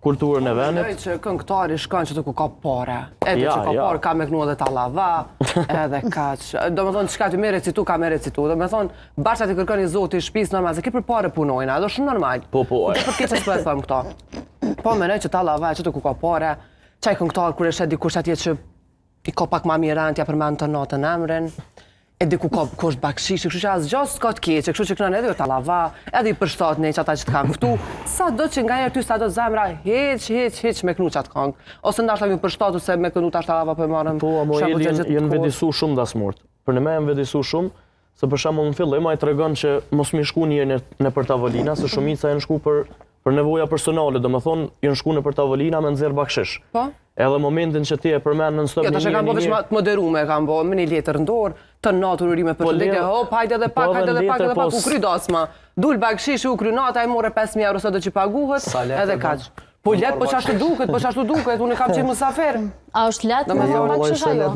kulturën e vendit. Mendoj që këngëtari shkon që të ku ka pare. Edhe që ka pare ka me kënu edhe talava, edhe kaq. Do me thonë, qka ty me recitu, ka me recitu. Do me thonë, bashkë të kërkoni zoti i shtëpisë normal, se ki për pare punojna, edhe shumë normal. Po. Dhe për keqe s'po e thëmë këto. Po mendoj që talava, që të ku ka pare, qaj këngëtar kur e shet dikush atje që i ka pak ma mirë t'ja përmend të natën emrin, e diku ka kusht bakshishi, kështu që asgjë s'ka të keqe, kështu që kënon edhe talava, edhe i përshtatet ne që ata që të kanë ftu, sa do që nga njerë ty sa do zemra, heq me kënu qatë këngë. Ose ndashta mi përshtatet se me kënu tash talava po e marrëm. Po, amo jenë vedisu shumë dasmurt. Për në me jenë vedisu shumë, se për shembull në fillim ai tregon që mos mi shku njerë në për tavolina, se shumica janë shku për nevoja personale, do me thonë, janë shku në për tavolina me nxjerr bakshish. Po? Edhe momentin që ti e përmend në stop një tash e kam bo veç të moderume, kam bo me një letër në dorë, të natur urime për shëndetje, hop, hajde edhe pak, u kry dasma. Dul bakshishi, u kry nata, e more 5.000 euro sa do që paguhet, edhe kaq. Po let, po qashtu duket, unë kam që i mësafer. A është let me bakshish ajo?